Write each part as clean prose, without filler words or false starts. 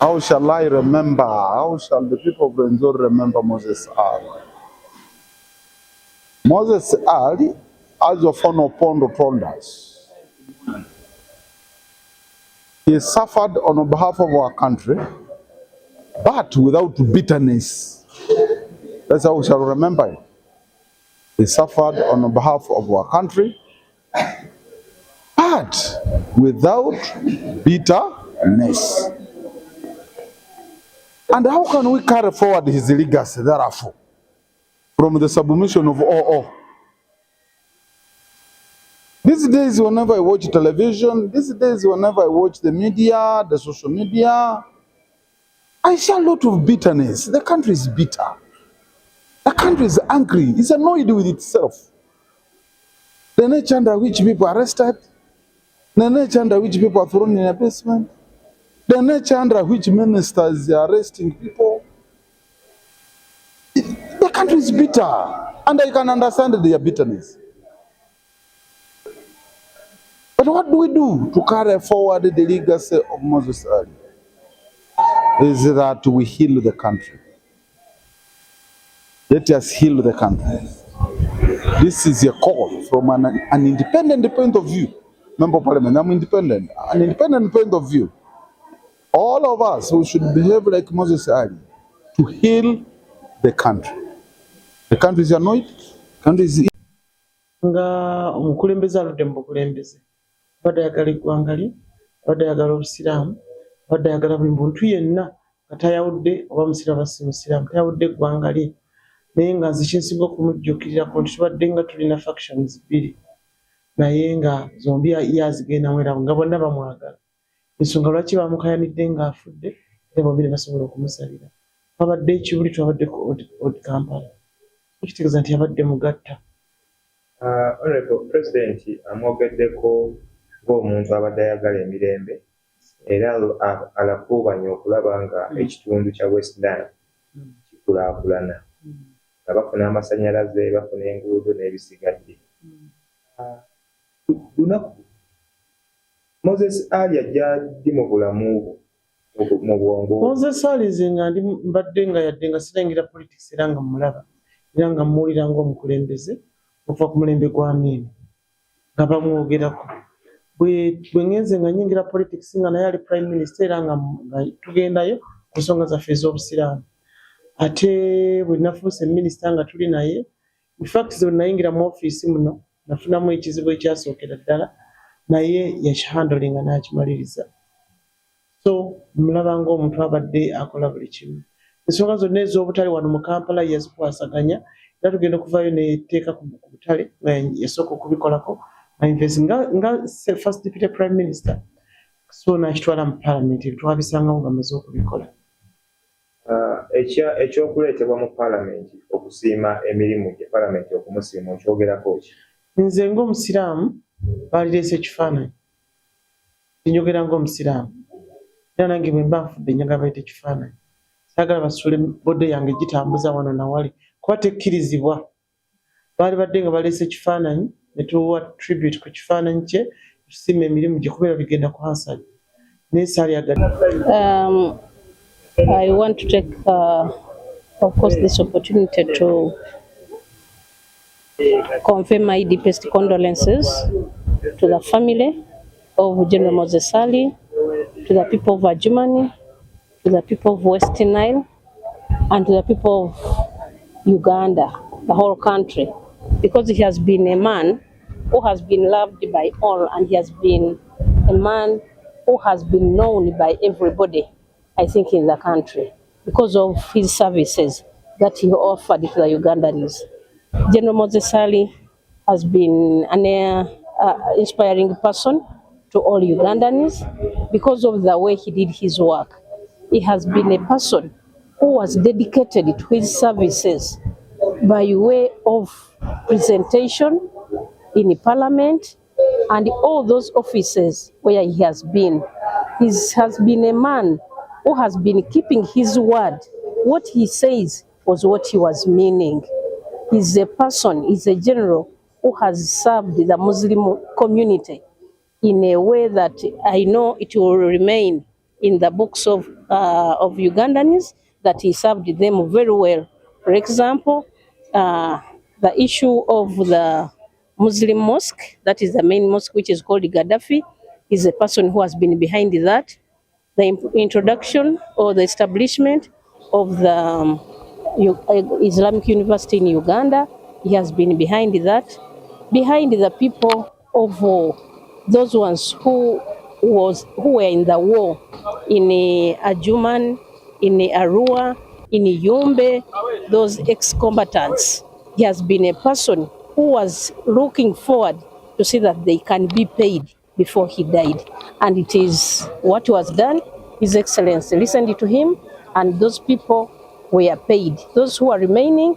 How shall I remember? How shall the people of Rwenzori remember Moses Ali? Moses Ali, as your father Pondo told us, he suffered on behalf of our country, but without bitterness. That's how we shall remember it. He suffered on behalf of our country, but without bitterness. And how can we carry forward his legacy, therefore, from the submission of all? These days, whenever I watch television, these days, whenever I watch the media, the social media, I see a lot of bitterness. The country is bitter. The country is angry. It's annoyed with itself. The nature under which people are arrested, the nature under which people are thrown in a basement, the nature under which ministers are arresting people. The country is bitter, and I can understand their bitterness. But what do we do to carry forward the legacy of Moses Ali? Is that we heal the country. Let us heal the country. This is a call from an independent point of view. Member of Parliament, I'm independent. An independent point of view. All of us who should behave like Moses Ali to heal the country. The country is annoyed. The country is nga omukulembeze aludde mu bukulembeze badde ayagala eggwanga lye badde ayagala obusiraamu badde ayagala buli muntu yenna nga tayawudde oba musiraamu si musiraamu tayawudde eggwanga lye naye nga nze kyensinga okumujjukirirako nti tubadde nga tulina factions bbiri naye nga zombi yazigenda era nga bonna bamwagala ensonga lwaki bamukayanidde ng'afudde era bombi ne basobola okumusalira babadde ekibuli twabadde ku odi Kampala ekitegeeza nti yabadde mugatta. Honorable President amwogeddeko ng'omuntu abadde ayagala emirembe era alakuubanya okulaba nga ekitundu kya West Nile kikulaakulana nga bafuna amasannyalaze bafuna enguudo n'ebisigadde. Lunaku Moses Ali ajja ddi mu bulamu mu bwongo? Moses Ali nze nga mbadde nga yadde nga sirengira politics era nga mulaba era nga muwulira ng'omukulembeze okuva ku mulembe gwa Amin nga bamwogerako bwe ngenze nga nyingira politics nga naye ali prime minister era nga tugendayo ku nsonga zaffe ez'obusiraamu ate bwe nafuuse minisita nga tuli naye infact bwe nayingira mu ofiisi muno nafunamu ekizibu ekyasookera ddala naye yakihandolinga n'akimaliriza so mulaba ng'omuntu abadde akola buli kimu ensonga zonna ez'obutale wano mu Kampala yazikwasaganya era tugenda okuvayo neteeka ku butale nga yasooka okubikolako nga first deputy prime minister so nakitwala mu parliament twabisangawo nga amaze okubikola. Ekyokuleetebwa mu parliament okusiima emirimu gye parliament okumusiima okyogerako ki? Nze ng'omusiraamu baalireese ekifaananyi njogera ng'omusiraamu era nange bwe mba nfudde njagala bayite ekifaananyi saagala basuule bode yange gitambuza wano nawali kuba tekkirizibwa baali badde nga baleese ekifaananyi ne tuwa tribute ku kifaananyi kye tusiima emirimu gye kubeera bigenda ku hansard naye saali yagadde. I want to take of course this opportunity to convey my deepest condolences to the family of General Moses Ali, to the people of Germany, to the people of West Nile, and to the people of Uganda, the whole country, because he has been a man who has been loved by all, and he has been a man who has been known by everybody, I think, in the country, because of his services that he offered to the Ugandans. General Moses Ali has been an inspiring person to all Ugandans because of the way he did his work. He has been a person who was dedicated to his services by way of presentation in Parliament and all those offices where he has been. He has been a man who has been keeping his word. What he says was what he was meaning. He's a person, he's a general who has served the Muslim community in a way that I know it will remain in the books of Ugandans that he served them very well. For example, the issue of the Muslim mosque, that is the main mosque which is called Gaddafi, is a person who has been behind that. The introduction or the establishment of the Islamic University in Uganda, he has been behind that. Behind the people of those ones who were in the war in Ajuman, in Arua, in Yumbe, those ex-combatants. He has been a person who was looking forward to see that they can be paid before he died. And it is what was done. His Excellency listened to him, and those people were paid. Those who are remaining,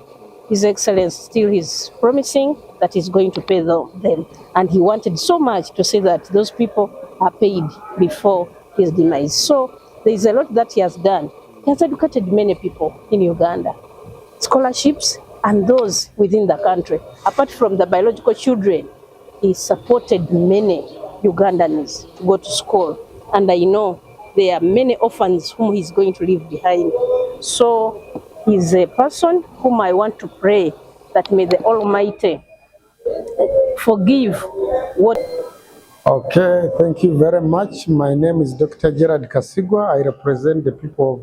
His Excellency still is promising that he's going to pay them. And he wanted so much to see that those people are paid before his demise. So there is a lot that he has done. He has educated many people in Uganda, scholarships and those within the country. Apart from the biological children, he supported many Ugandans to go to school. And I know there are many orphans whom he's going to leave behind. So he's a person whom I want to pray that may the Almighty forgive what. Okay, thank you very much. My name is Dr. Gerard Kasigwa. I represent the people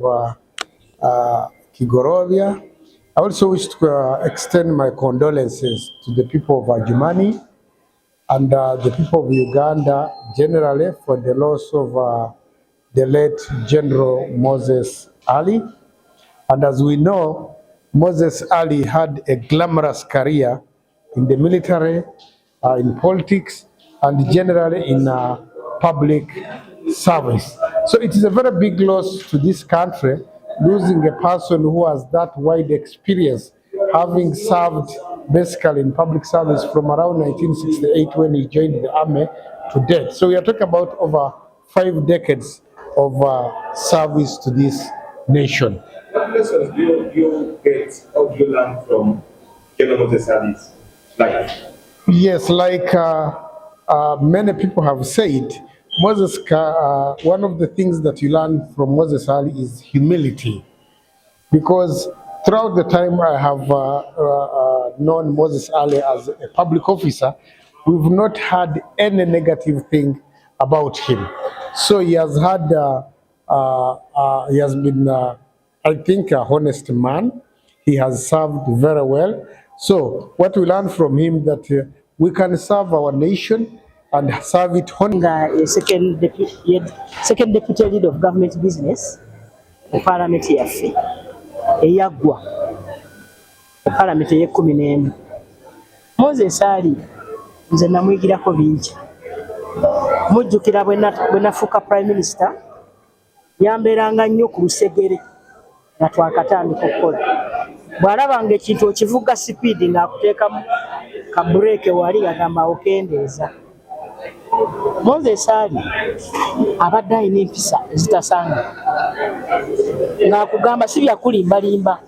of Kigorovia. I also wish to extend my condolences to the people of Ajumani and the people of Uganda generally for the loss of the late General Moses Ali. And as we know, Moses Ali had a glamorous career in the military, in politics, and generally in public service. So it is a very big loss to this country, losing a person who has that wide experience, having served basically in public service from around 1968 when he joined the army to date. So we are talking about over 5 decades of service to this nation. What lessons do you get or do you learn from General Moses Ali's life? Yes, like many people have said, one of the things that you learn from Moses Ali is humility. Because throughout the time I have known Moses Ali as a public officer, we've not had any negative thing about him. So he has been, I think, a honest man. He has served very well. So what we learn from him that we can serve our nation and serve it honestly. Second deputy leader of government business in Parliament yaffe eyaggwa mu Parliament ey'11. Moses Ali nze namwigirako bingi. Mujjukira bwe nafuuka prime minister yambeeranga nnyo ku lusegere nga twakatandika okukola. Bw'alabanga ekintu okivuga sipiidi ng'akuteekamu ka bureeke wali agamba okendeeza. Moses Ali abadde alina empisa ezitasanga. Ng'akugamba si bya kulimbalimba.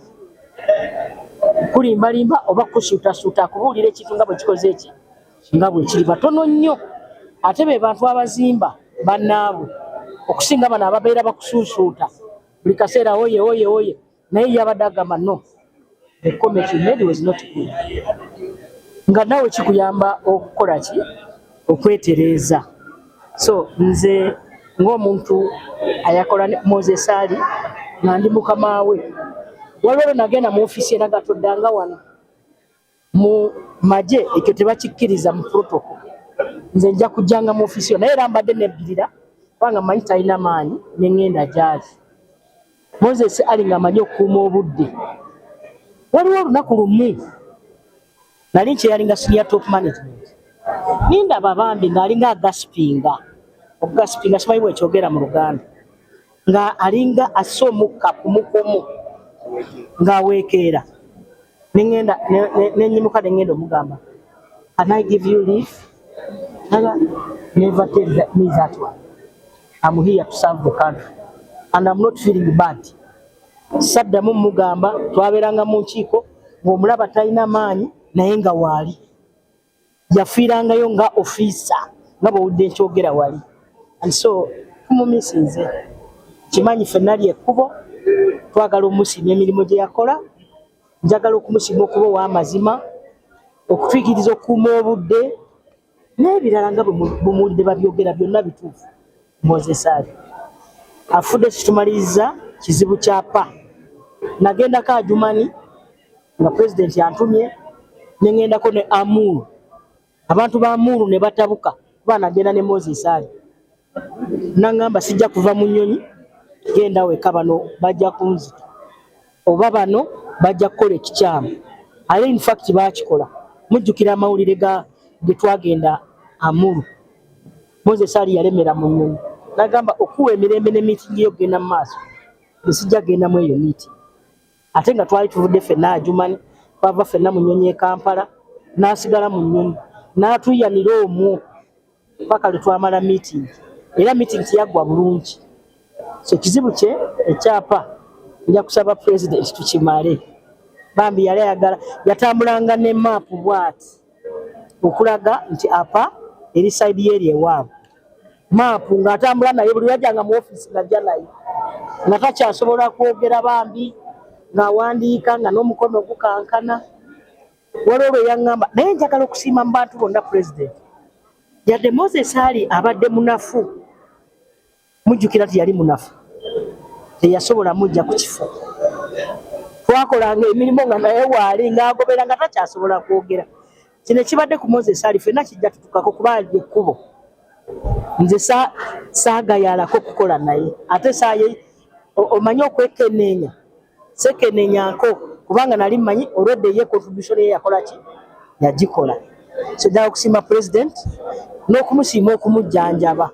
Kulimbalimba oba kusuutasuuta akubuulira ekintu nga bwe kikoze eki nga bwe kiri. Batono nnyo ate be bantu abazimba bannaabwe okusinga bano ababeera bakusuusuuta buli kaseera oye. Naye yabadde agamba no, the comment you made was not good. Nga nawe kikuyamba okukola ki? Okwetereeza. So nze ng'omuntu ayakola Moses Ali nga ndi mukama we, waliwo nagenda mu ofiisi era gatoddanga wano mu magye, ekyo tebakikkiriza mu protocol. Nze nja kujjanga mu ofiisi yo, naye era mbadde nebbirira kubanga manyi talina maanyi ne ŋŋenda gy'ali. Moses Ali ng'amanyi okukuuma obudde. Waliwo olunaku lumu nali nkyeyalinga senior top management, nindaba bambi ng'alinga agaspinga. Okugaspinga simanyi bwekyogera mu Luganda, nga alinga asse omukka ku mukomo ng'aweekeera. Nenyimuka ne ŋŋenda omugamba, can I give you leave? Never tell me that one. I'm here to serve the country and I'm not feeling bad. Saddamu mugamba twabeeranga mu nkiiko ng'omulaba talina maanyi naye nga waali. Yafiirangayo nga ofiisa nga bw'owudde nkyogera wali. And so tumumisinze kimanyi ffenna lyekkubo twagala omusiima emirimu gye yakola njagala okumusiima okuba ow'amazima okutuukiriza okukuuma obudde n'ebirala nga bumuwulidde babyogera byonna bituufu. Moses Ali afudde kitumaliriza kizibu kyapa nagendako Adjumani nga pulezidenti yantumye neŋŋendako ne Amuru abantu ba Amuru ne batabuka kuba nagenda ne Moses Ali naŋŋamba sijja kuva mu nnyonyi genda weka bano bajja kunzita oba bano bajja kukola ekikyamu ale in fact baakikola mujjukira amawulire ge twagenda Amuru Moses Ali yalemera mu nnyonyi nagamba okuwa emirembe ne miitingi yo kugenda mu maaso sijja genda mu eyo miitingi ate nga twali tuvudde ffenna Adjumani twava ffenna mu nnyonyi e Kampala n'asigala mu nnyonyi n'atuyanira omwo paka lwe twamala miitingi era miitingi teyaggwa bulungi. So kizibu kye ekyapa nja kusaba pulezidenti tukimale bambi yali ayagala yatambulanga ne maapu bw'ati okulaga nti apa eri sayidi yeri ewaabwe maapu ng'atambula naye buli lwajjanga mu ofiisi ng'ajja naye nga takyasobola kwogera bambi ng'awandiika nga n'omukono gukankana waliwo lwe yaŋŋamba naye njagala okusiima mu bantu bonna pulezidenti yadde Moses Ali abadde munafu mujjukira nti yali munafu teyasobola mujja ku kifo twakolanga emirimu nga naye waali ng'agobera nga takyasobola kwogera kino kibadde ku Moses Ali ffenna kijja tutukako kuba ali ekkubo nze saagayaalako kukola naye ate saaye omanyi okwekenneenya sekeneenyanko kubanga nali mmanyi olwedde ye contribution ye yakola ki yagikola so ddala okusiima pulezidenti n'okumusiima okumujjanjaba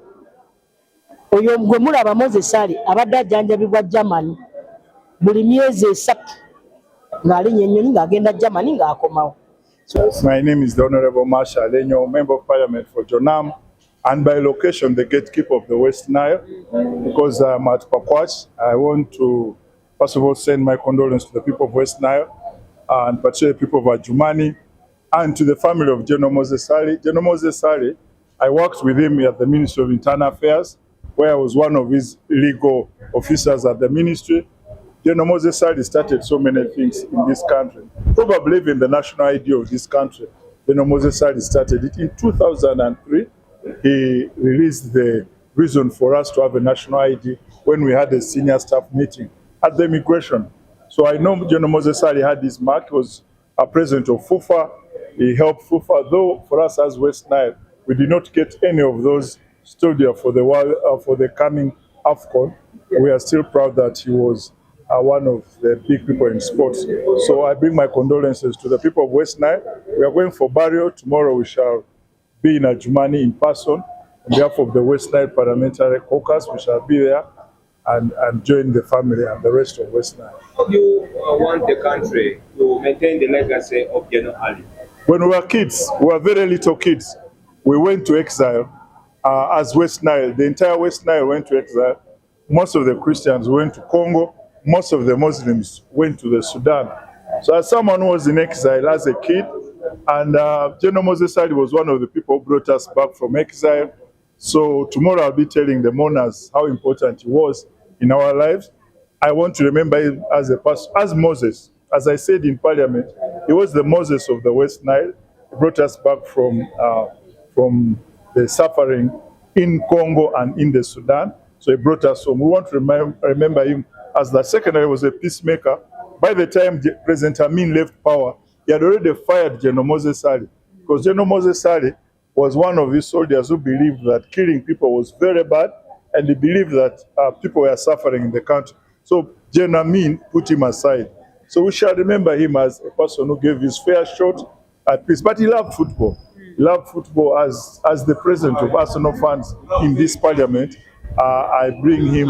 oyo gwe mulaba Moses Ali abadde ajjanjabibwa Germany buli myezi 3 ng'alinya ennyonyi ng'agenda Germany ng'akomawo. My name is the Honorable Marsha Alenyo, Member of Parliament for Jonam, and by location the gatekeeper of the West Nile. Because I'm at Pakwach, I want to first of all send my condolences to the people of West Nile, and particularly the people of Adjumani, and to the family of General Moses Ali. General Moses Ali, I worked with him at the Ministry of Internal Affairs, where I was one of his legal officers at the ministry. General Moses Ali started so many things in this country. Probably even the national idea of this country, General Moses Ali started it. In 2003, he released the reason for us to have a national ID when we had a senior staff meeting at the immigration. So I know General Moses Ali had his mark. He was a president of FUFA. He helped FUFA, though for us as West Nile, we did not get any of those studio for the world, for the coming AFCON. We are still proud that he was one of the big people in sports. So I bring my condolences to the people of West Nile. We are going for burial. Tomorrow we shall be in Adjumani in person. On behalf of the West Nile Parliamentary Caucus, we shall be there and join the family and the rest of West Nile. How do you want the country to maintain the legacy of General Ali? When we were kids, we were very little kids, we went to exile as West Nile. The entire West Nile went to exile. Most of the Christians went to Congo. Most of the Muslims went to the Sudan. So as someone who was in exile as a kid, and General Moses Ali was one of the people who brought us back from exile. So tomorrow I'll be telling the mourners how important he was in our lives. I want to remember him as a person, as Moses. As I said in Parliament, he was the Moses of the West Nile. He brought us back from the suffering in Congo and in the Sudan. So he brought us home. We want to remember him as the secretary was a peacemaker. By the time President Amin left power, he had already fired General Moses Ali, because General Moses Ali was one of his soldiers who believed that killing people was very bad, and he believed that people were suffering in the country. So General Amin put him aside. So we shall remember him as a person who gave his fair shot at peace. But he loved football. He loved football as the president of Arsenal fans in this parliament. I bring him